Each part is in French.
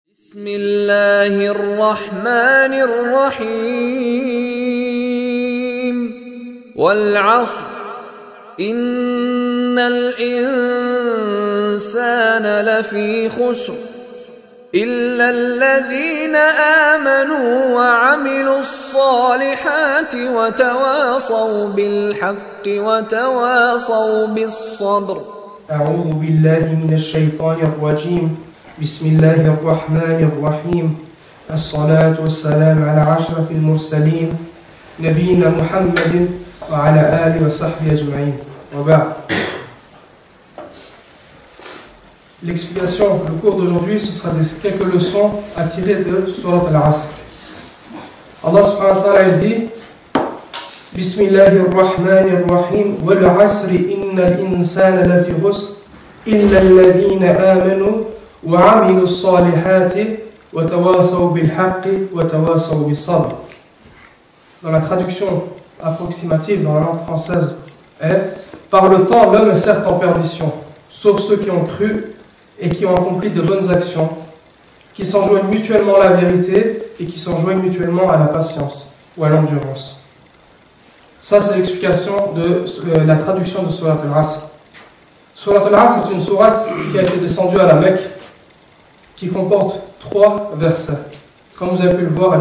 بسم الله الرحمن الرحيم والعصر إن الإنسان لفي خسر إلا الذين آمنوا وعملوا الصالحات وتواصوا بالحق وتواصوا بالصبر. أعوذ بالله من الشيطان الرجيم. بسم الله الرحمن الرحيم. الصلاة والسلام على أشرف المرسلين نبينا محمد وعلى آله وصحبه أجمعين. وبعد. L'explication, le cours d'aujourd'hui, ce sera quelques leçons à tirer de Surat Al-Asr. Allah subhanahu wa ta'ala dit Bismillahirrahmanirrahim Wal asri innal insana lafi khusr illa alladhina amanu wa amilu s-salihati wa tawasaw bil haqqi wa tawasaw bis sabr. Dans la traduction approximative dans la langue française est par le temps l'homme est certes en perdition, sauf ceux qui ont cru et qui ont accompli de bonnes actions, qui s'enjoignent mutuellement à la vérité et qui s'enjoignent mutuellement à la patience ou à l'endurance. Ça, c'est l'explication de la traduction de Surat Al-Asr. Surat Al-Asr est une sourate qui a été descendue à la Mecque, qui comporte 3 versets. Comme vous avez pu le voir,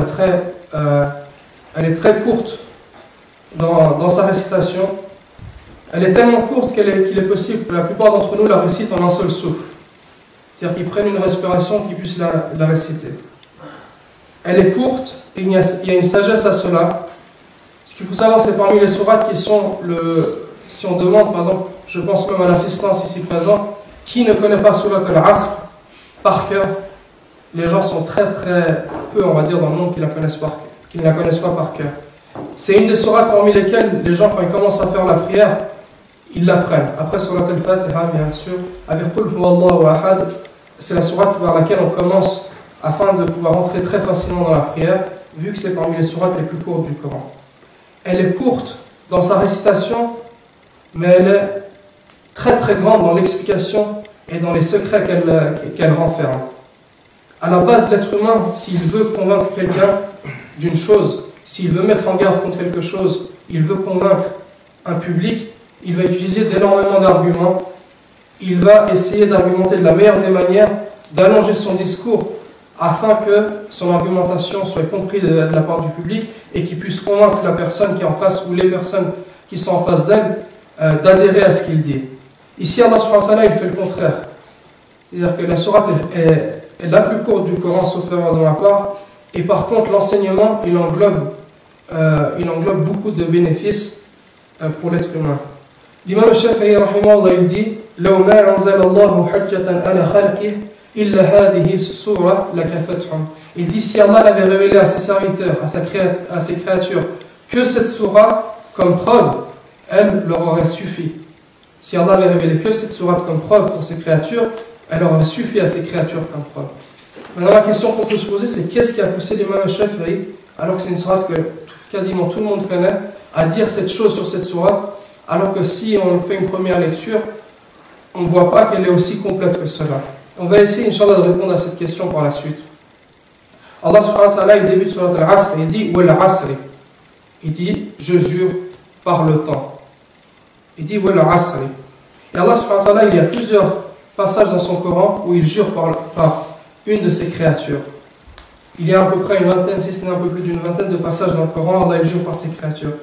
elle est très courte dans sa récitation. Elle est tellement courte qu'il est possible que la plupart d'entre nous la récitent en un seul souffle. C'est-à-dire qu'ils prennent une respiration, qu'ils puissent la réciter. Elle est courte et il y a une sagesse à cela. Ce qu'il faut savoir, c'est parmi les sourates qui sont si on demande, par exemple, je pense même à l'assistance ici présent, qui ne connaît pas Surat Al-Asr par cœur? Les gens sont très très peu, on va dire, dans le monde qui ne la connaissent pas par cœur. C'est une des sourates parmi lesquelles les gens, quand ils commencent à faire la prière, ils l'apprennent. Après Surat Al-Fatiha, bien sûr, avec Qul Huwallahu Ahad, c'est la sourate par laquelle on commence afin de pouvoir entrer très facilement dans la prière, vu que c'est parmi les sourates les plus courtes du Coran. Elle est courte dans sa récitation, mais elle est très très grande dans l'explication et dans les secrets qu'elle renferme. À la base, l'être humain, s'il veut convaincre quelqu'un d'une chose, s'il veut mettre en garde contre quelque chose, il veut convaincre un public, il va utiliser d'énormément d'arguments, il va essayer d'argumenter de la meilleure des manières, d'allonger son discours afin que son argumentation soit comprise de la part du public et qu'il puisse convaincre la personne qui est en face ou les personnes qui sont en face d'elle d'adhérer à ce qu'il dit. Ici, Allah subhanahu wa ta'ala, il fait le contraire. C'est-à-dire que la sourate est la plus courte du Coran, sauf erreur de ma part, et par contre, l'enseignement, il englobe beaucoup de bénéfices pour l'être humain. L'imam Shafi'i, rahimahullah, il dit لو ما أنزل الله حجة على خلقه إلا هذه السورة لكفتهم. Il dit si Allah l'avait révélé à ses serviteurs, à ses créatures, que cette sourate comme preuve, elle leur aurait suffi. Si Allah avait révélé que cette sourate comme preuve pour ses créatures, elle aurait suffi à ses créatures comme preuve. Maintenant, la question qu'on peut se poser, c'est qu'est-ce qui a poussé l'imam Shafi'i, alors que c'est une sourate que quasiment tout le monde connaît, à dire cette chose sur cette sourate, alors que si on fait une première lecture, on ne voit pas qu'elle est aussi complète que cela. On va essayer, Inch'Allah, de répondre à cette question par la suite. Allah subhanahu wa ta'ala, il débute sur Al-Asr, il dit Wal asri. Il dit je jure par le temps. Il dit Wal asri. Et Allah subhanahu wa ta'ala, il y a plusieurs passages dans son Coran où il jure par une de ses créatures. Il y a à peu près une vingtaine, si ce n'est un peu plus d'une vingtaine de passages dans le Coran, Allah il jure par ses créatures.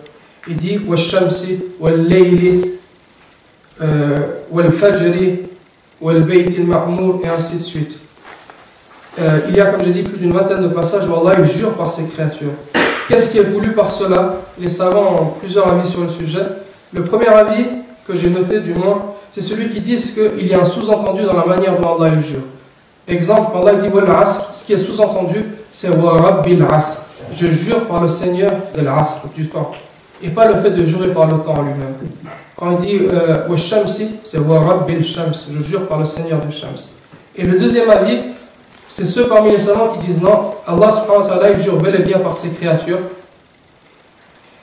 Il dit Wal shamsi, Wal layli, Wal fajri, Wal bayti al-ma'mour, et ainsi de suite. Il y a, comme j'ai dit, plus d'une vingtaine de passages où Allah il jure par ses créatures. Qu'est-ce qui est voulu par cela? Les savants ont plusieurs avis sur le sujet. Le premier avis que j'ai noté, du moins, c'est celui qui dit qu'il y a un sous-entendu dans la manière dont Allah il jure. Exemple, quand Allah dit Wal asr, ce qui est sous-entendu, c'est Wa rabbil asr. Je jure par le Seigneur de l'asr, du temps. Et pas le fait de jurer par le temps en lui-même. Quand il dit Wa shamsi, c'est Wa rabbil shams. Je jure par le Seigneur du shams. Et le deuxième avis, c'est ceux parmi les savants qui disent non, Allah subhanahu wa ta'ala, il jure bel et bien par ses créatures.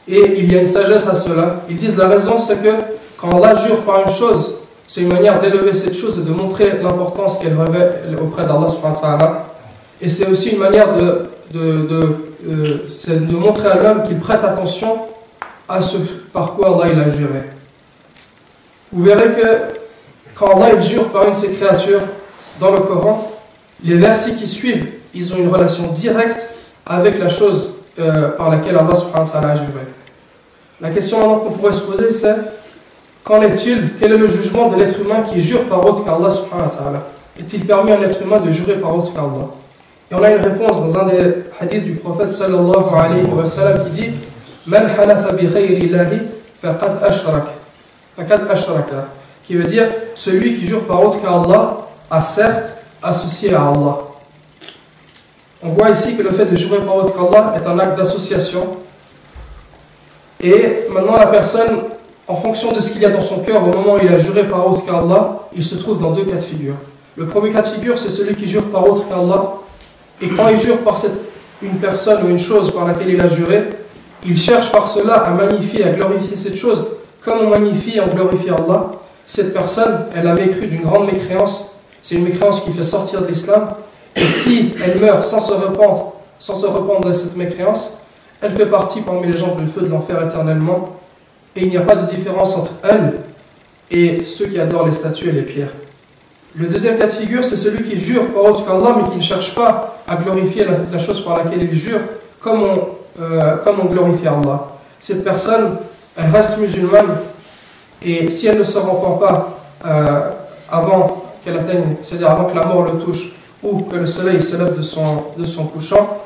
Et il y a une sagesse à cela. Ils disent la raison, c'est que quand Allah jure par une chose, c'est une manière d'élever cette chose et de montrer l'importance qu'elle revêt auprès d'Allah subhanahu wa ta'ala. Et c'est aussi une manière c'est de montrer à l'homme qu'il prête attention à ce par quoi Allah il a juré. Vous verrez que quand Allah il jure par une de ses créatures dans le Coran, les versets qui suivent, ils ont une relation directe avec la chose par laquelle Allah subhanahu wa ta'ala a juré. La question maintenant qu'on pourrait se poser, c'est qu'en est-il? Quel est le jugement de l'être humain qui jure par autre qu'Allah subhanahu wa ta'ala? Est-il permis à un être humain de jurer par autre qu'Allah? Et on a une réponse dans un des hadiths du prophète sallallahu alayhi wa sallam qui dit Man halafa bi ghayri Allahi faqad ashraka, qui veut dire celui qui jure par autre qu'Allah a certes associé à Allah. On voit ici que le fait de jurer par autre qu'Allah est un acte d'association. Et maintenant la personne, en fonction de ce qu'il y a dans son cœur au moment où il a juré par autre qu'Allah, il se trouve dans deux cas de figure. Le premier cas de figure, c'est celui qui jure par autre qu'Allah. Et quand il jure par une personne ou une chose par laquelle il a juré, il cherche par cela à magnifier, à glorifier cette chose, comme on magnifie et on glorifie Allah. Cette personne, elle a mécru d'une grande mécréance. C'est une mécréance qui fait sortir de l'islam. Et si elle meurt sans se repentre de cette mécréance, elle fait partie parmi les gens du feu de l'enfer éternellement. Et il n'y a pas de différence entre elle et ceux qui adorent les statues et les pierres. Le deuxième cas de figure, c'est celui qui jure par autre qu'Allah, mais qui ne cherche pas à glorifier la chose par laquelle il jure, comme on glorifie Allah. Cette personne, elle reste musulmane, et si elle ne se repent pas avant qu'elle atteigne, c'est-à-dire avant que la mort le touche, ou que le soleil se lève de son couchant,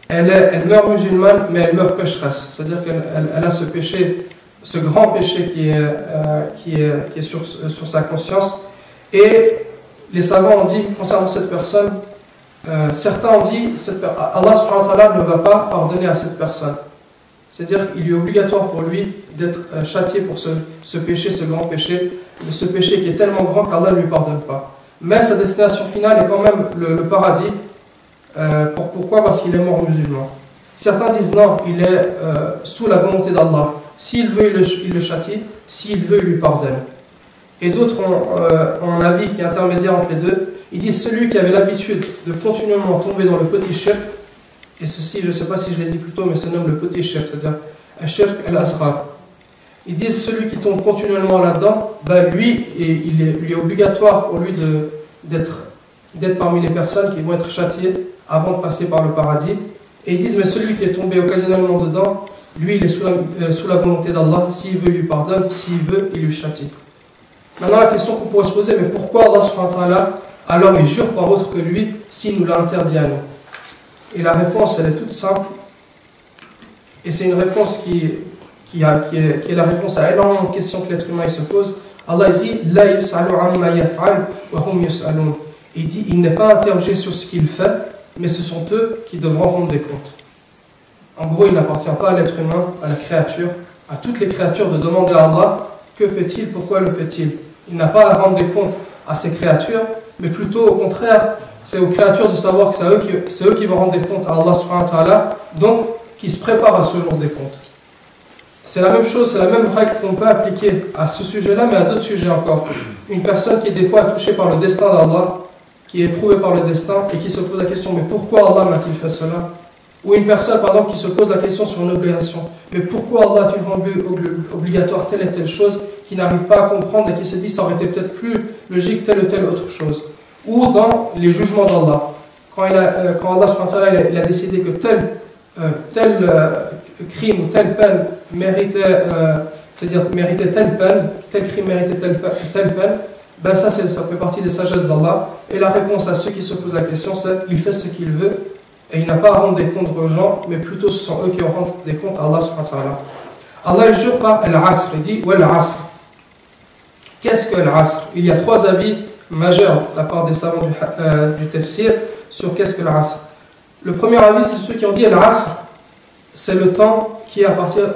elle meurt musulmane, mais elle meurt pécheresse. C'est-à-dire qu'elle a ce péché, ce grand péché qui est sur sa conscience. Et les savants ont dit, concernant cette personne, certains ont dit, Allah subhanahu wa ta'ala ne va pas pardonner à cette personne. C'est-à-dire qu'il est obligatoire pour lui d'être châtié pour ce péché, ce grand péché, ce péché qui est tellement grand qu'Allah ne lui pardonne pas. Mais sa destination finale est quand même le paradis. Pourquoi? Parce qu'il est mort musulman. Certains disent non, il est sous la volonté d'Allah. S'il veut, il le châtie. S'il veut, il lui pardonne. Et d'autres ont un avis qui est intermédiaire entre les deux. Ils disent celui qui avait l'habitude de continuellement tomber dans le petit shirk, et ceci, je ne sais pas si je l'ai dit plus tôt, mais se nomme le petit shirk, c'est-à-dire un shirk al-asghar. Ils disent celui qui tombe continuellement là-dedans, lui, il est obligatoire pour lui d'être parmi les personnes qui vont être châtiées avant de passer par le paradis. Et ils disent mais celui qui est tombé occasionnellement dedans, lui, il est sous la volonté d'Allah. S'il veut, il lui pardonne. S'il veut, il lui châtie. Maintenant, la question qu'on pourrait se poser, mais pourquoi Allah subhanahu wa ta'ala, alors il jure par autre que lui, s'il nous l'a interdit à nous? Et la réponse, elle est toute simple. Et c'est une réponse qui est la réponse à énormément de questions que l'être humain il se pose. Allah dit La yus'alu amma yaf'al wa hum yus'alun. Il dit il n'est pas interrogé sur ce qu'il fait, mais ce sont eux qui devront rendre des comptes. En gros, il n'appartient pas à l'être humain, à la créature, à toutes les créatures de demander à Allah que fait-il, pourquoi le fait-il. Il n'a pas à rendre des comptes à ces créatures, mais plutôt au contraire, c'est aux créatures de savoir que c'est eux qui vont rendre des comptes à Allah subhanahu wa ta'ala, donc qui se préparent à ce jour des comptes. C'est la même chose, c'est la même règle qu'on peut appliquer à ce sujet-là, mais à d'autres sujets encore. Une personne qui est des fois touchée par le destin d'Allah, qui est éprouvée par le destin et qui se pose la question mais pourquoi Allah m'a-t-il fait cela? Ou une personne par exemple qui se pose la question sur une obligation, mais pourquoi Allah a-t-il rendu obligatoire telle et telle chose, qui n'arrive pas à comprendre et qui se dit ça aurait été peut-être plus logique telle ou telle autre chose. Ou dans les jugements d'Allah, quand Allah subhanahu wa ta'ala, il a décidé que tel crime ou telle peine méritait telle peine, tel crime méritait telle peine, ben ça fait partie des sagesses d'Allah. Et la réponse à ceux qui se posent la question, c'est il fait ce qu'il veut et il n'a pas à rendre des comptes aux gens, mais plutôt ce sont eux qui rendent des comptes à Allah subhanahu wa ta'ala. Allah il jure par Al-Asr, il dit Wal Asr. Qu'est-ce que Al-Asr? Il y a trois avis majeurs de la part des savants du tafsir sur qu'est-ce que l'Asr. Le premier avis, c'est ceux qui ont dit Al-Asr, c'est le temps qui est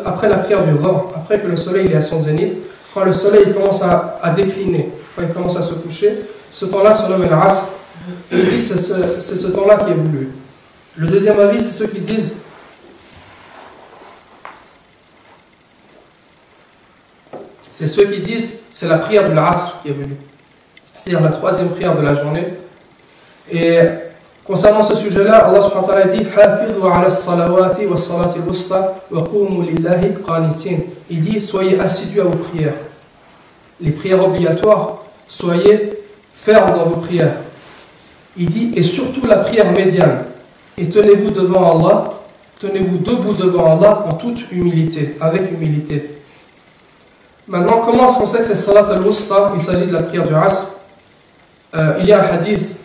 après la prière du Dhuhr, après que le soleil est à son zénith, quand le soleil commence à décliner, quand il commence à se coucher, ce temps-là se nomme Al-Asr. Et ils disent c'est ce temps-là qui est voulu. Le deuxième avis, c'est ceux qui disent c'est la prière de l'Asr qui est venue. C'est-à-dire la troisième prière de la journée. Et Concernant ce sujet-là, Allah subhanahu wa ta'ala dit Hafidhu ala as-salawati wa salati al-wusta wa qumu lillahi qanitin. Il dit soyez assidus à vos prières. Les prières obligatoires, soyez fermes dans vos prières. Il dit et surtout la prière médiane. Et tenez-vous devant Allah, tenez-vous debout devant Allah en toute humilité, avec humilité. Maintenant, comment est-ce qu'on sait que c'est salat al-wusta? Il s'agit de la prière du Asr. Il y a un hadith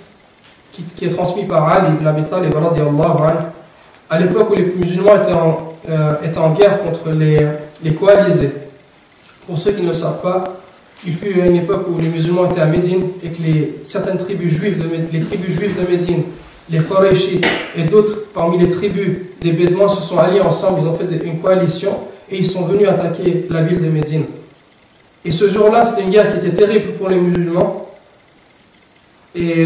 qui est transmis par Ali ibn Abi Talib radiyallahu anhu, à l'époque où les musulmans étaient en guerre contre les coalisés. Pour ceux qui ne le savent pas, il fut une époque où les musulmans étaient à Médine et que certaines tribus juives de Médine, les Qurayshi et d'autres parmi les tribus des Bédouins se sont alliés ensemble, ils ont fait une coalition et ils sont venus attaquer la ville de Médine. Et ce jour-là, c'était une guerre qui était terrible pour les musulmans. Et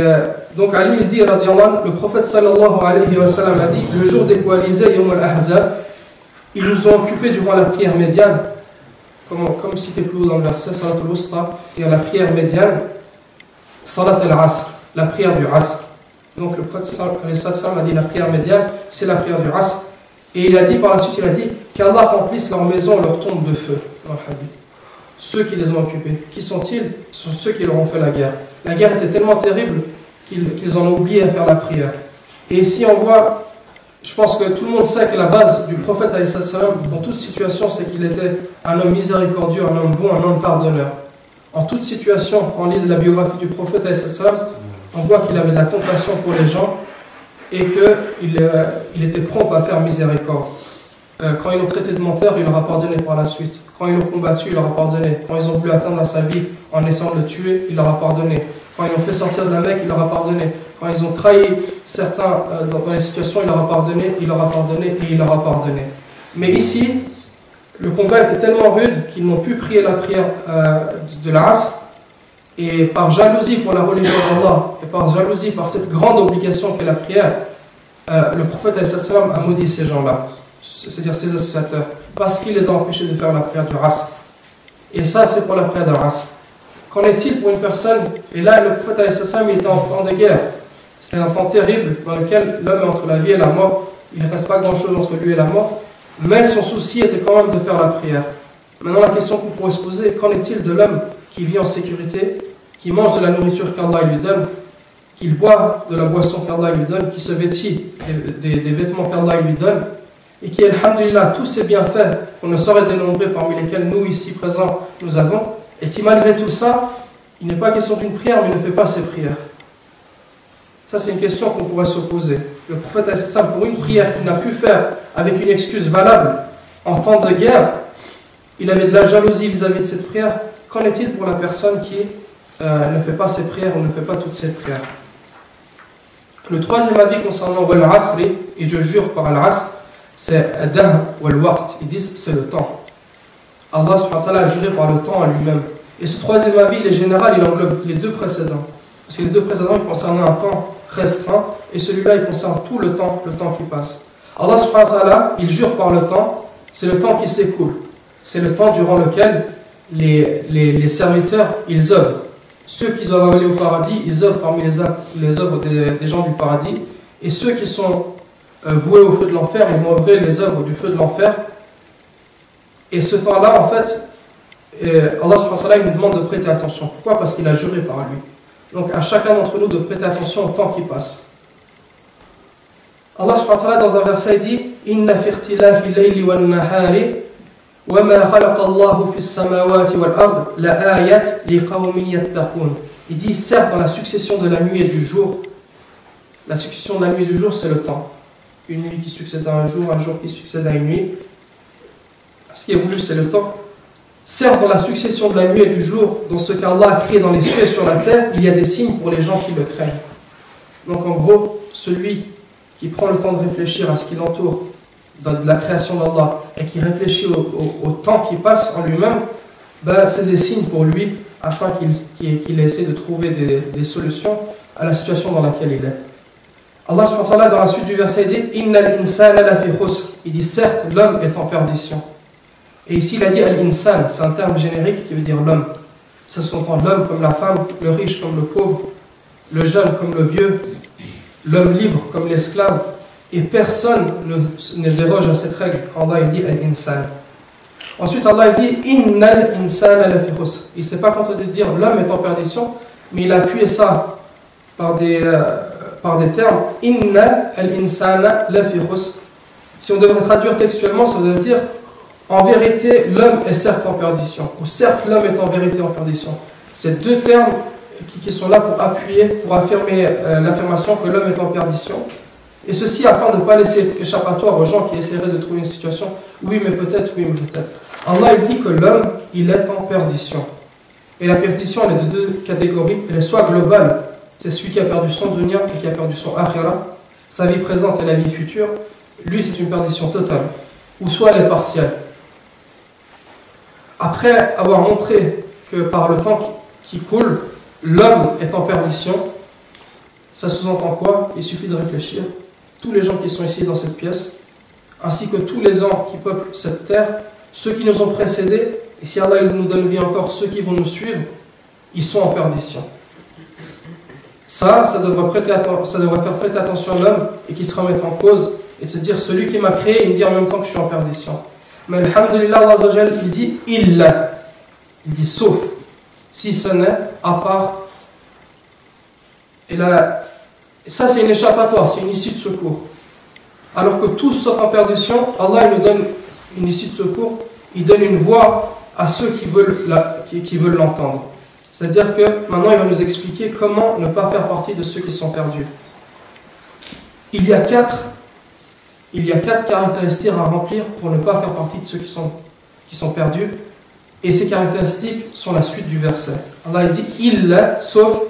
donc Ali il dit, le prophète sallallahu alayhi wa sallam a dit, le jour des coalisés, Yawm al-Ahzab, ils nous ont occupés durant la prière médiane, comme cité plus haut dans le verset, salat al-wusta, et la prière médiane, salat al-asr, la prière du asr. Donc le prophète sallallahu alayhi wa sallam a dit, la prière médiane, c'est la prière du asr. Et il a dit par la suite, il a dit, qu'Allah remplisse leur maison, leur tombe de feu, dans le hadith. Ceux qui les ont occupés, qui sont-ils? Ce sont ceux qui leur ont fait la guerre. La guerre était tellement terrible qu'ils en ont oublié à faire la prière. Et ici on voit, je pense que tout le monde sait que la base du prophète dans toute situation, c'est qu'il était un homme miséricordieux, un homme bon, un homme pardonneur. En toute situation, quand on lit de la biographie du prophète, on voit qu'il avait de la compassion pour les gens et qu'il était prompt à faire miséricorde. Quand ils l'ont traité de menteur, il leur a pardonné par la suite. Quand ils l'ont combattu, il leur a pardonné. Quand ils ont voulu atteindre à sa vie en essayant de le tuer, il leur a pardonné. Quand ils l'ont fait sortir de la Mecque, il leur a pardonné. Quand ils ont trahi certains dans les situations, il leur a pardonné, il leur a pardonné et il leur a pardonné. Mais ici, le combat était tellement rude qu'ils n'ont pu prier la prière de l'Asr. Et par jalousie pour la religion d'Allah, et par jalousie par cette grande obligation qu'est la prière, le prophète a maudit ces gens-là, c'est-à-dire ces associateurs, parce qu'il les a empêchés de faire la prière du Asr. Et ça, c'est pour la prière de l'Asr. Qu'en est-il pour une personne? Et là, le prophète il était en temps de guerre. C'était un temps terrible dans lequel l'homme est entre la vie et la mort. Il ne reste pas grand-chose entre lui et la mort. Mais son souci était quand même de faire la prière. Maintenant, la question qu'on pourrait se poser, qu'en est-il de l'homme qui vit en sécurité, qui mange de la nourriture qu'Allah lui donne, qu'il boit de la boisson qu'Allah lui donne, qui se vêtit des vêtements qu'Allah lui donne, et qui, alhamdulillah, tous ces bienfaits qu'on ne saurait dénombrer, parmi lesquels nous, ici présents, nous avons, et qui, malgré tout ça, il n'est pas question d'une prière, mais il ne fait pas ses prières. Ça, c'est une question qu'on pourrait se poser. Le prophète, pour une prière qu'il n'a pu faire avec une excuse valable en temps de guerre, il avait de la jalousie vis-à-vis de cette prière. Qu'en est-il pour la personne qui ne fait pas ses prières ou ne fait pas toutes ses prières? Le troisième avis concernant Al-Asr, et je jure par Al-Asr, c'est Ad-Dahr ou Al-Waqt. Ils disent c'est le temps. Allah subhanahu wa ta'ala a juré par le temps à lui-même. Et ce troisième avis, il est général, il englobe les deux précédents. Parce que les deux précédents, ils concernaient un temps restreint, et celui-là, il concerne tout le temps qui passe. Allah subhanahu wa ta'ala, il jure par le temps, c'est le temps qui s'écoule. C'est le temps durant lequel les serviteurs, ils œuvrent. Ceux qui doivent aller au paradis, ils œuvrent parmi les œuvres des gens du paradis. Et ceux qui sont voués au feu de l'enfer, ils vont œuvrer les œuvres du feu de l'enfer. Et ce temps-là, en fait, Allah subhanahu wa ta'ala, il nous demande de prêter attention. Pourquoi? Parce qu'il a juré par lui. Donc à chacun d'entre nous de prêter attention au temps qui passe. Allah subhanahu wa ta'ala, dans un verset, il dit Inna fi ikhtilafi al-layli wan-nahari wa ma khalaqa Allahu fi as-samawati wal-ard la ayat liqawmin yattaqun. Il dit certes dans la succession de la nuit et du jour, la succession de la nuit et du jour, c'est le temps. Une nuit qui succède à un jour qui succède à une nuit. Ce qui est voulu, c'est le temps. Certes, dans la succession de la nuit et du jour, dans ce qu'Allah a créé dans les cieux et sur la terre, il y a des signes pour les gens qui le craignent. Donc en gros, celui qui prend le temps de réfléchir à ce qui l'entoure de la création d'Allah et qui réfléchit au temps qui passe en lui-même, c'est des signes pour lui afin qu'il essaie de trouver des solutions à la situation dans laquelle il est. Allah subhanahu wa ta'ala, dans la suite du verset, il dit Innal insana lafi khusr. Il dit certes, l'homme est en perdition. Et ici, il a dit al-insan, c'est un terme générique qui veut dire l'homme. Ça s'entend l'homme comme la femme, le riche comme le pauvre, le jeune comme le vieux, l'homme libre comme l'esclave, et personne ne déroge à cette règle. Allah il dit al-insan. Ensuite Allah il dit innal insana lafi khusr. Il ne s'est pas contenté de dire l'homme est en perdition, mais il a appuyé ça par des termes. Inna al-insana lafi khusr. Si on devrait traduire textuellement, ça veut dire en vérité l'homme est certes en perdition, ou certes l'homme est en vérité en perdition. C'est deux termes qui sont là pour appuyer, pour affirmer l'affirmation que l'homme est en perdition. Et ceci afin de ne pas laisser échappatoire aux gens qui essaieraient de trouver une situation. Oui mais peut-être, oui mais peut-être. Allah il dit que l'homme il est en perdition. Et la perdition elle est de deux catégories. Elle est soit globale, c'est celui qui a perdu son dunya et qui a perdu son akhira, sa vie présente et la vie future. Lui c'est une perdition totale. Ou soit elle est partielle. Après avoir montré que par le temps qui coule, l'homme est en perdition, ça sous-entend quoi? Il suffit de réfléchir. Tous les gens qui sont ici dans cette pièce, ainsi que tous les gens qui peuplent cette terre, ceux qui nous ont précédés, et si Allah il nous donne vie encore, ceux qui vont nous suivre, ils sont en perdition. Ça devrait faire prêter attention à l'homme et qu'il se remette en cause et se dire celui qui m'a créé, il me dit en même temps que je suis en perdition. Mais alhamdulillah, Allah Azza wa Jal, il dit illa, il dit sauf, si ce n'est à part. Et là, ça c'est une échappatoire, c'est une issue de secours. Alors que tous sont en perdition, Allah il nous donne une issue de secours, il donne une voie à ceux qui veulent l'entendre. C'est-à-dire que maintenant il va nous expliquer comment ne pas faire partie de ceux qui sont perdus. Il y a quatre caractéristiques à remplir pour ne pas faire partie de ceux qui sont perdus. Et ces caractéristiques sont la suite du verset. Allah il dit illa, sauf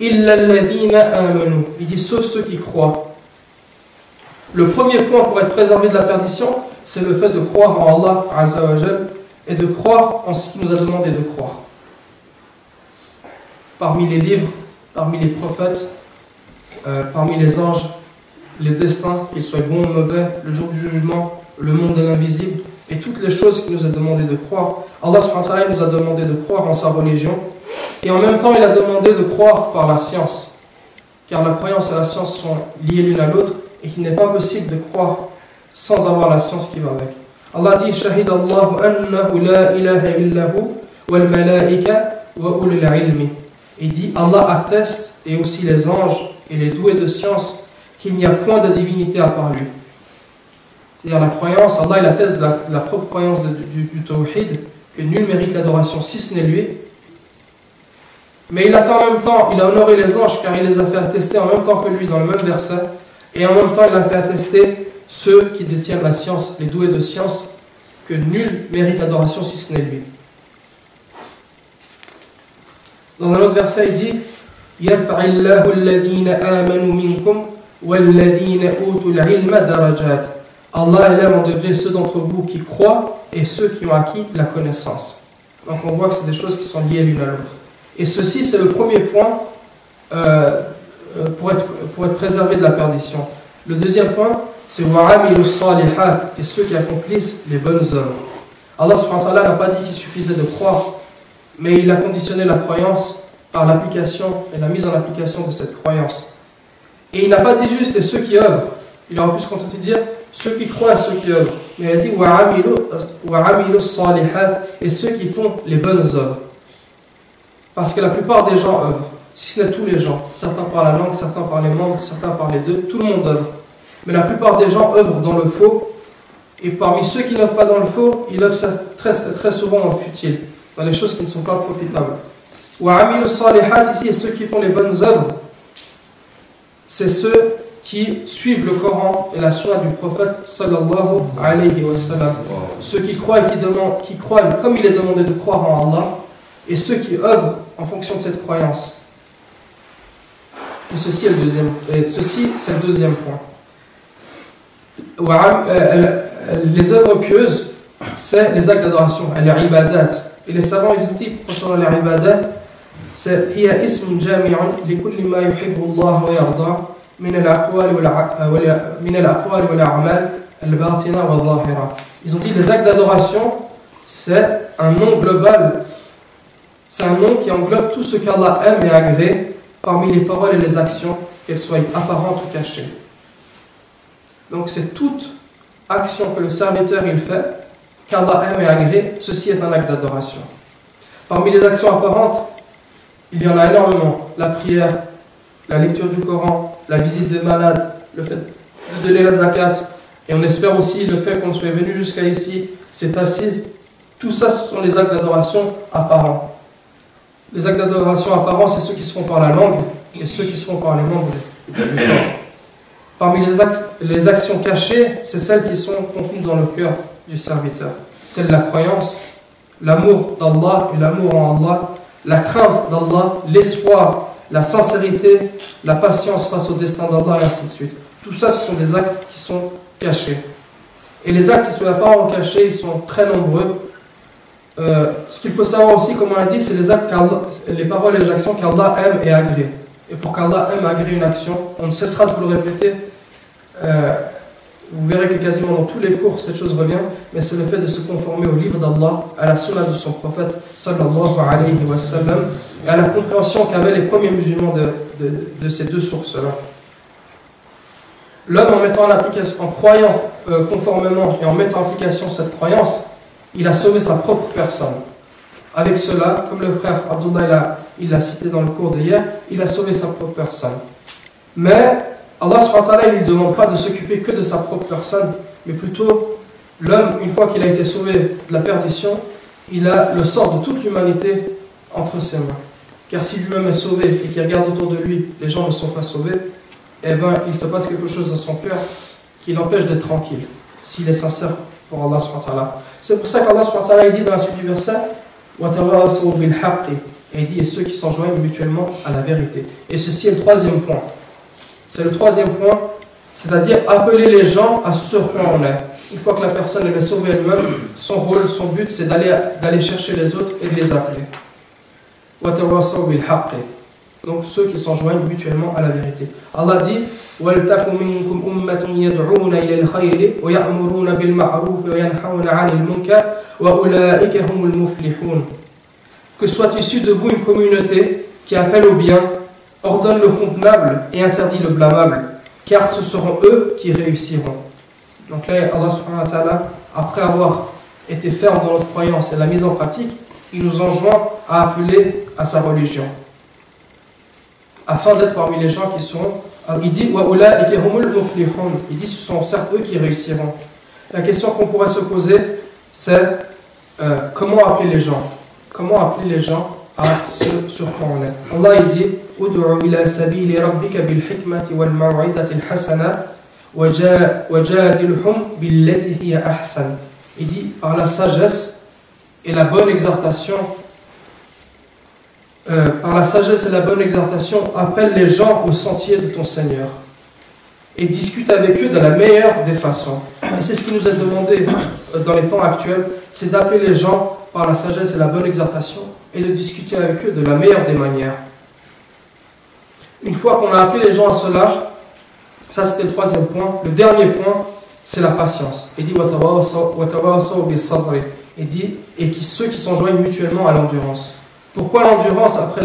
illa alladhina amanu. Il dit sauf ceux qui croient. Le premier point pour être préservé de la perdition, c'est le fait de croire en Allah Azza wa Jal et de croire en ce qu'il nous a demandé de croire. Parmi les livres, parmi les prophètes, parmi les anges, les destins, qu'ils soient bons ou mauvais, le jour du jugement, le monde de l'invisible, et toutes les choses qu'il nous a demandé de croire. Allah subhanahu wa ta'ala nous a demandé de croire en sa religion, et en même temps il a demandé de croire par la science, car la croyance et la science sont liées l'une à l'autre, et qu'il n'est pas possible de croire sans avoir la science qui va avec. Allah dit Shahid Allahu annahu la ilaha illahu wal malaika wa ulul ilmi. Il dit Allah atteste, et aussi les anges et les doués de science, qu'il n'y a point de divinité à part lui. C'est-à-dire la croyance, Allah il atteste la propre croyance du tawhid, que nul mérite l'adoration si ce n'est lui. Mais il a fait en même temps, il a honoré les anges car il les a fait attester en même temps que lui dans le même verset. Et en même temps il a fait attester ceux qui détiennent la science, les doués de science, que nul mérite l'adoration si ce n'est lui. Dans un autre verset il dit Yarfa'illahu alladhina amanu minkum walladhina utul ilma darajat. Allah élève en degré ceux d'entre vous qui croient et ceux qui ont acquis la connaissance. Donc on voit que c'est des choses qui sont liées l'une à l'autre. Et ceci c'est le premier point pour être préservé de la perdition. Le deuxième point c'est wa'amilu salihat, et ceux qui accomplissent les bonnes œuvres. Allah subhanahu wa ta'ala n'a pas dit qu'il suffisait de croire, mais il a conditionné la croyance par l'application et la mise en application de cette croyance. Et il n'a pas dit juste et ceux qui œuvrent. Il aurait pu se contenter de dire ceux qui croient et ceux qui œuvrent. Mais il a dit wa'amilu salihat, et ceux qui font les bonnes œuvres. Parce que la plupart des gens œuvrent, si ce n'est tous les gens. Certains par la langue, certains par les membres, certains par les deux. Tout le monde œuvre. Mais la plupart des gens œuvrent dans le faux. Et parmi ceux qui n'œuvrent pas dans le faux, ils œuvrent très souvent en futile, dans les choses qui ne sont pas profitables. Wa'amilu salihat, ici, et ceux qui font les bonnes œuvres, c'est ceux qui suivent le Coran et la sunna du prophète sallallahu alayhi wa sallam. Ceux qui croient et qui croient comme il est demandé de croire en Allah, et ceux qui œuvrent en fonction de cette croyance. Et ceci est le deuxième point. Les œuvres pieuses, c'est les actes d'adoration, les ibadat. Et les savants ils disent concernant les ibadat, c'est hiya ismun jami'un li kulli ma yuhibbu Allah wa yarda min al-aqwal wal a'mal al-batina wa al-zahira. Ils ont dit les actes d'adoration, c'est un nom global. C'est un nom qui englobe tout ce qu'Allah aime et agrée parmi les paroles et les actions, qu'elle soit apparente ou cachée. Donc c'est toute action que le serviteur il fait, qu'Allah aime et agrée, ceci est un acte d'adoration. Parmi les actions apparentes, il y en a énormément. La prière, la lecture du Coran, la visite des malades, le fait de donner la zakat, et on espère aussi le fait qu'on soit venu jusqu'à ici, cette assise. Tout ça, ce sont les actes d'adoration apparents. Les actes d'adoration apparents, c'est ceux qui se font par la langue et ceux qui se font par les membres du corps. Parmi les actions cachées, c'est celles qui sont contenues dans le cœur du serviteur, telles la croyance, l'amour d'Allah et l'amour en Allah, la crainte d'Allah, l'espoir, la sincérité, la patience face au destin d'Allah et ainsi de suite. Tout ça, ce sont des actes qui sont cachés. Et les actes qui sont apparents ou cachés, ils sont très nombreux. Ce qu'il faut savoir aussi, comme on l'a dit, c'est les paroles et les actions qu'Allah aime et agrée. Et pour qu'Allah aime et agrée une action, on ne cessera de vous le répéter. Vous verrez que quasiment dans tous les cours, cette chose revient, mais c'est le fait de se conformer au livre d'Allah, à la sunna de son prophète, sallallahu alayhi wa sallam, et à la compréhension qu'avaient les premiers musulmans de ces deux sources-là. L'homme, en croyant conformément et en mettant en application cette croyance, il a sauvé sa propre personne. Avec cela, comme le frère Abdullah il l'a cité dans le cours d'hier, il a sauvé sa propre personne. Mais Allah subhanahu wa ta'ala, il ne lui demande pas de s'occuper que de sa propre personne, mais plutôt l'homme, une fois qu'il a été sauvé de la perdition, il a le sort de toute l'humanité entre ses mains. Car si lui-même est sauvé et qu'il regarde autour de lui, les gens ne sont pas sauvés, eh bien il se passe quelque chose dans son cœur qui l'empêche d'être tranquille, s'il est sincère pour Allah subhanahu wa ta'ala. C'est pour ça qu'Allah subhanahu wa ta'ala dit dans la suite du verset وَتَوَاصَوْا بِالْحَقِّ, et il dit, et ceux qui s'enjoignent mutuellement à la vérité. Et ceci est le troisième point. C'est le troisième point, c'est-à-dire appeler les gens à ce quoi on est. Une fois que la personne est sauvée elle-même, son rôle, son but, c'est d'aller chercher les autres et de les appeler. Donc ceux qui s'enjoignent mutuellement à la vérité. Allah dit وَلْتَكُمْ مِنْكُمْ أُمَّةٌ يَدْعُونَ إِلَى الْخَيْرِ وَيَأْمُرُونَ بِالْمَعْرُوفِ وَيَنْهَوْنَ عَنِ الْمُنكَرِ وَأُولَٰئِكَ هُمُ الْمُفْلِحُونَ. Que soit issue de vous une communauté qui appelle au bien, ordonne le convenable et interdit le blâmable, car ce seront eux qui réussiront. Donc là, Allah subhanahu wa ta'ala, après avoir été ferme dans notre croyance et la mise en pratique, il nous enjoint à appeler à sa religion, afin d'être parmi les gens qui sont. Il dit il dit ce sont certes eux qui réussiront. La question qu'on pourrait se poser, c'est comment appeler les gens? Comment appeler les gens à ce sur quoi on est? Allah il dit ud'u ila sabili rabbika bil hikmati wal maw'idati al hasana wajadilhum billati hiya ahsan. Il dit par la sagesse et la bonne exhortation, appelle les gens au sentier de ton Seigneur et discute avec eux de la meilleure des façons. Et c'est ce qui nous est demandé dans les temps actuels, c'est d'appeler les gens par la sagesse et la bonne exhortation et de discuter avec eux de la meilleure des manières. Une fois qu'on a appelé les gens à cela, ça c'était le troisième point. Le dernier point, c'est la patience. Il dit il dit et ceux qui s'enjoignent mutuellement à l'endurance. Pourquoi l'endurance après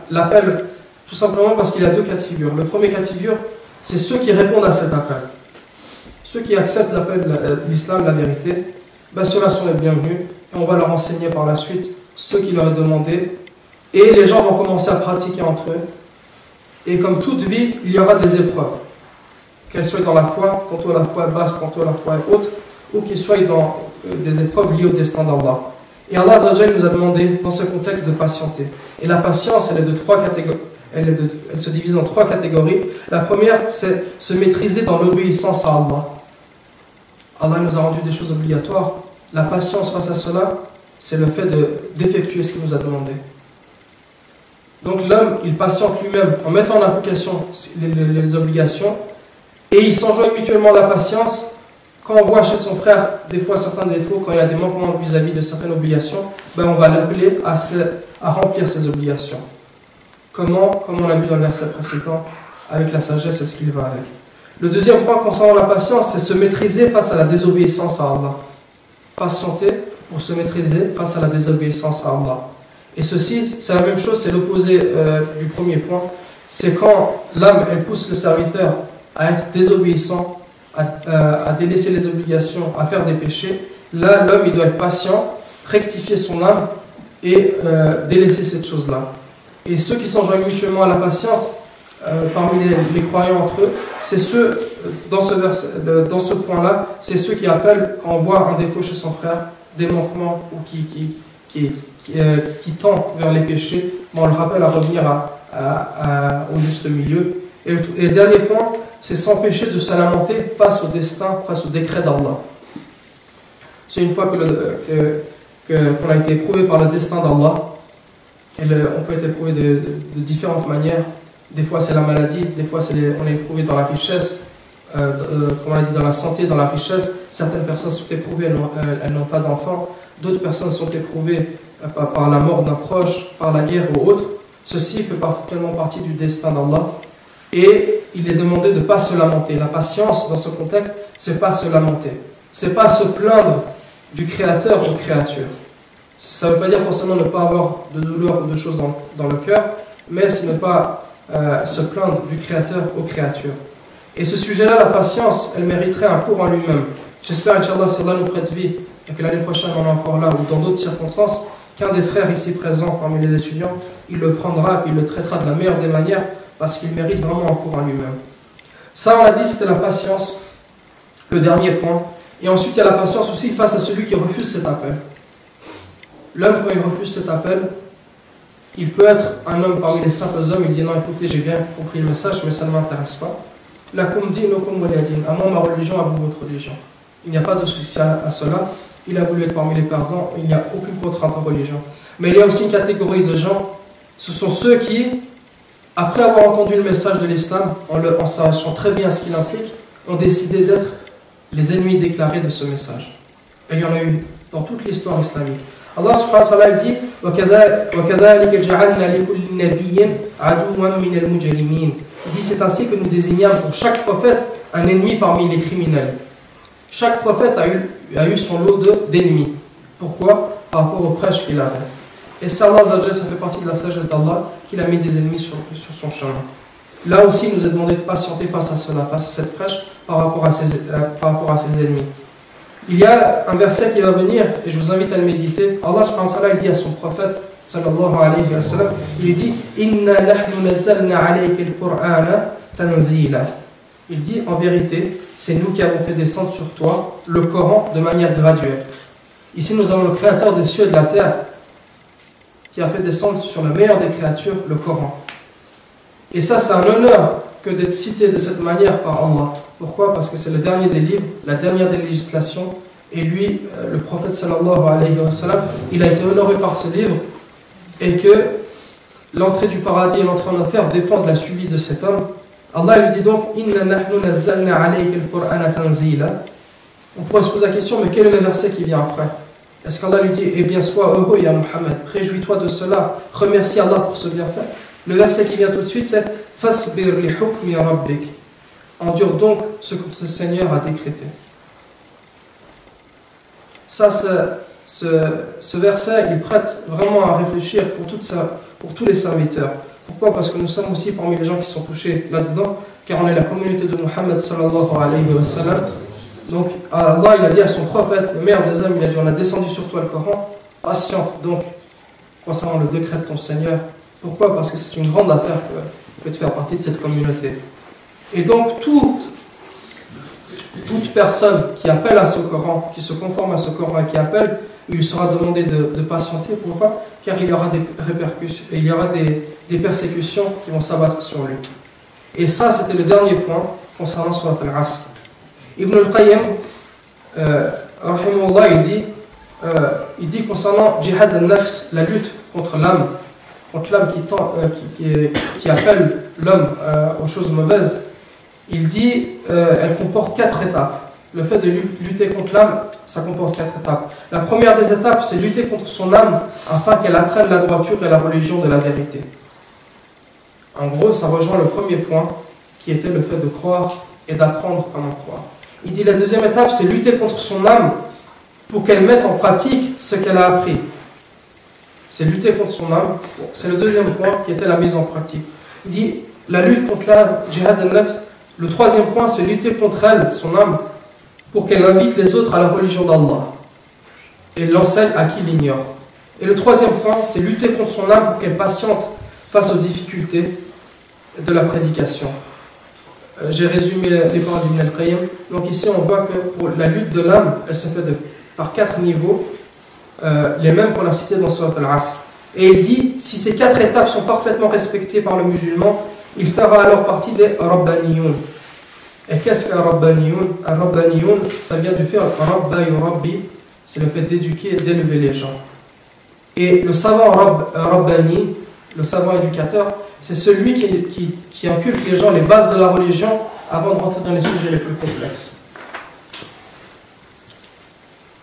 l'appel? Tout simplement parce qu'il y a deux cas de figure. Le premier cas de figure, c'est ceux qui répondent à cet appel. Ceux qui acceptent l'appel de l'islam, la vérité, ben ceux-là sont les bienvenus et on va leur enseigner par la suite ce qui leur est demandé et les gens vont commencer à pratiquer entre eux. Et comme toute vie, il y aura des épreuves, qu'elles soient dans la foi, tantôt la foi basse, tantôt la foi haute, ou qu'ils soient dans des épreuves liées au destin d'Allah. Et Allah Azza wa Jalla nous a demandé dans ce contexte de patienter. Et la patience, elle est de trois catégories. Elle se divise en trois catégories. La première, c'est se maîtriser dans l'obéissance à Allah. Allah nous a rendu des choses obligatoires. La patience face à cela, c'est le fait d'effectuer ce qu'il nous a demandé. Donc l'homme, il patiente lui-même en mettant en application les obligations et il s'enjoint mutuellement la patience. Quand on voit chez son frère des fois certains défauts, quand il y a des manquements vis-à-vis de certaines obligations, ben on va l'appeler à remplir ses obligations. Comment? Comme on l'a vu dans le verset précédent, avec la sagesse et ce qu'il va avec. Le deuxième point concernant la patience, c'est se maîtriser face à la désobéissance à Allah. Patienter pour se maîtriser face à la désobéissance à Allah. Et ceci, c'est la même chose, c'est l'opposé du premier point. c'est quand l'âme, elle pousse le serviteur à être désobéissant, à délaisser les obligations, à faire des péchés. Là, l'homme, il doit être patient, rectifier son âme et délaisser cette chose-là. Et ceux qui s'enjoignent mutuellement à la patience, parmi les croyants entre eux, c'est ceux, dans ce point-là, c'est ceux qui appellent, quand on voit un défaut chez son frère, des manquements ou qui tend vers les péchés, on le rappelle à revenir au juste milieu. Et le dernier point, c'est s'empêcher de se lamenter face au destin, face au décret d'Allah. C'est une fois qu'on a été éprouvé par le destin d'Allah, et on peut être éprouvé de différentes manières. Des fois c'est la maladie, des fois on est éprouvé dans la richesse, comme on a dit, dans la santé, dans la richesse. Certaines personnes sont éprouvées, elles n'ont pas d'enfants. D'autres personnes sont éprouvées par la mort d'un proche, par la guerre ou autre. Ceci fait pleinement partie du destin d'Allah. Et il est demandé de ne pas se lamenter. La patience, dans ce contexte, c'est pas se lamenter. C'est pas se plaindre du Créateur aux créatures. Ça ne veut pas dire forcément ne pas avoir de douleur ou de choses dans le cœur, mais c'est ne pas se plaindre du Créateur aux créatures. Et ce sujet-là, la patience, elle mériterait un cours en lui-même. J'espère, Inch'Allah, si Allah nous prête vie, et que l'année prochaine on est encore là, ou dans d'autres circonstances, qu'un des frères ici présents parmi les étudiants, il le prendra et il le traitera de la meilleure des manières, parce qu'il mérite vraiment un cours en lui-même. Ça, on l'a dit, c'était la patience, le dernier point. Et ensuite, il y a la patience aussi face à celui qui refuse cet appel. L'homme, quand il refuse cet appel, il peut être un homme parmi les simples hommes, il dit non, écoutez, j'ai bien compris le message, mais ça ne m'intéresse pas. Lakum dinukum waliya din, à moi ma religion, à vous votre religion. Il n'y a pas de souci à cela. Il a voulu être parmi les perdants, il n'y a aucune contrainte en religion. Mais il y a aussi une catégorie de gens, ce sont ceux qui, après avoir entendu le message de l'islam, en sachant très bien ce qu'il implique, ont décidé d'être les ennemis déclarés de ce message. Et il y en a eu dans toute l'histoire islamique. Allah subhanahu wa ta'ala dit وَكَذَلِكَ جَعَلْنَا لِكُلِّ نَبِيٍّ عَدُوًّا مِنَ الْمُجْرِمِينَ. Il dit c'est ainsi que nous désignons pour chaque prophète un ennemi parmi les criminels. Chaque prophète a eu son lot d'ennemis. Pourquoi? Par rapport au prêche qu'il avait. Et ça, Allah, ça fait partie de la sagesse d'Allah qu'il a mis des ennemis sur son chemin. Là aussi, il nous est demandé de patienter face à cela, face à cette prêche, par rapport à ses ennemis. Il y a un verset qui va venir, et je vous invite à le méditer. Allah subhanahu wa ta'ala, il dit à son prophète, sallallahu alayhi wa sallam, il dit Inna nahnu nazzalna alayka al-Qur'ana tanzila. Il dit, en vérité, c'est nous qui avons fait descendre sur toi le Coran de manière graduelle. Ici, nous avons le Créateur des cieux et de la terre qui a fait descendre sur la meilleure des créatures le Coran. Et ça, c'est un honneur que d'être cité de cette manière par Allah. Pourquoi? Parce que c'est le dernier des livres, la dernière des législations. Et lui, le prophète sallallahu alayhi wa sallam, il a été honoré par ce livre. Et que l'entrée du paradis et l'entrée en enfer dépend de la suivi de cet homme. Allah lui dit donc Inna nahnu nazzalna alayka al-Qur'ana tanzila. On pourrait se poser la question, mais quel est le verset qui vient après? Est-ce qu'Allah lui dit eh bien sois heureux ya Muhammad, réjouis-toi de cela, remercie Allah pour ce bienfait? Le verset qui vient tout de suite c'est Fasbir li hukmi rabbik. Endure donc ce que ton Seigneur a décrété. Ça, ce verset, il prête vraiment à réfléchir pour tous les serviteurs. Pourquoi? Parce que nous sommes aussi parmi les gens qui sont touchés là-dedans, car on est la communauté de Muhammad sallallahu alayhi wa sallam. Donc Allah, il a dit à son prophète, le meilleur des hommes, il a dit on a descendu sur toi le Coran, patiente donc concernant le décret de ton Seigneur. Pourquoi? Parce que c'est une grande affaire que de faire partie de cette communauté. Et donc toute personne qui appelle à ce Coran, qui se conforme à ce Coran et qui appelle, il lui sera demandé de patienter. Pourquoi? Car il y aura des répercussions, il y aura des persécutions qui vont s'abattre sur lui. Et ça, c'était le dernier point concernant Surat al-Asr. Ibn al-Qayyim, rahimahullah, il dit concernant Jihad al-Nafs, la lutte contre l'âme qui appelle l'homme aux choses mauvaises, il dit elle comporte 4 étapes. Le fait de lutter contre l'âme, ça comporte 4 étapes. La première des étapes, c'est lutter contre son âme afin qu'elle apprenne la droiture et la religion de la vérité. En gros, ça rejoint le premier point qui était le fait de croire et d'apprendre comment croire. Il dit la deuxième étape, c'est lutter contre son âme pour qu'elle mette en pratique ce qu'elle a appris. C'est lutter contre son âme. C'est le deuxième point qui était la mise en pratique. Il dit la lutte contre l'âme, jihad al-nafs. Le troisième point, c'est lutter contre elle, son âme, pour qu'elle invite les autres à la religion d'Allah et l'enseigne à qui l'ignore. Et le troisième point, c'est lutter contre son âme pour qu'elle patiente face aux difficultés de la prédication. J'ai résumé les paroles d'Ibn al-Qayyim. Donc ici, on voit que pour la lutte de l'âme, elle se fait par 4 niveaux, les mêmes qu'on a cités dans Surat al-Asr. Et il dit, si ces 4 étapes sont parfaitement respectées par le musulman, il fera alors partie des Rabbaniyoun. Et qu'est-ce qu'un Rabbaniyoun? Un Rabbaniyoun, ça vient du verbe Rabba yurabbi, c'est le fait d'éduquer et d'élever les gens. Et le savant Rabbani, le savant éducateur, c'est celui qui inculque les gens les bases de la religion avant de rentrer dans les sujets les plus complexes.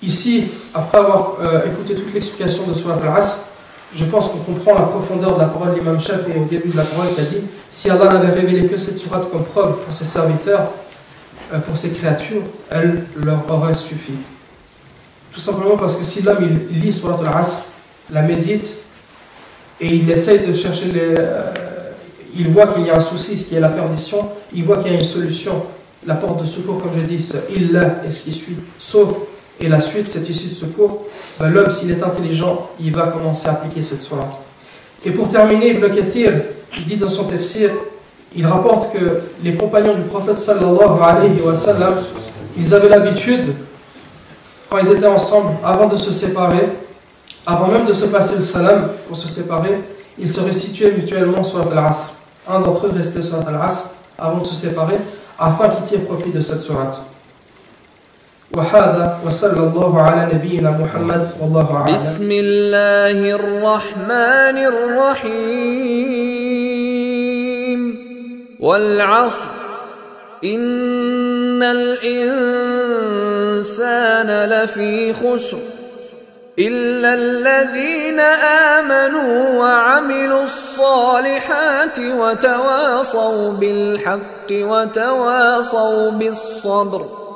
Ici, après avoir écouté toute l'explication de Surat al-Asr, je pense qu'on comprend la profondeur de la parole de l'imam Shafi'i au début de la parole qui a dit si Allah n'avait révélé que cette sourate comme preuve pour ses serviteurs, pour ses créatures, elle leur aurait suffi. Tout simplement parce que si l'homme il lit Surat al-Asr, la médite et il essaye de chercher il voit qu'il y a un souci, qu'il y a la perdition, il voit qu'il y a une solution, la porte de secours, comme j'ai dit, c'est illa et ce qui suit, sauf et la suite, cette issue de secours, l'homme, s'il est intelligent, il va commencer à appliquer cette sourate. Et pour terminer, Ibn Kathir, il dit dans son tafsir, il rapporte que les compagnons du prophète sallallahu alayhi wa sallam, ils avaient l'habitude, quand ils étaient ensemble, avant de se séparer, avant même de se passer le salam pour se séparer, ils se restituaient mutuellement Surat al-Asr. Un d'entre eux restait Surat al-Asr avant de se séparer, afin qu'ils tirent profit de cette sourate. وهذا وصلى الله على نبينا محمد والله أعلم. بسم الله الرحمن الرحيم والعصر إن الإنسان لفي خسر إلا الذين آمنوا وعملوا الصالحات وتواصوا بالحق وتواصوا بالصبر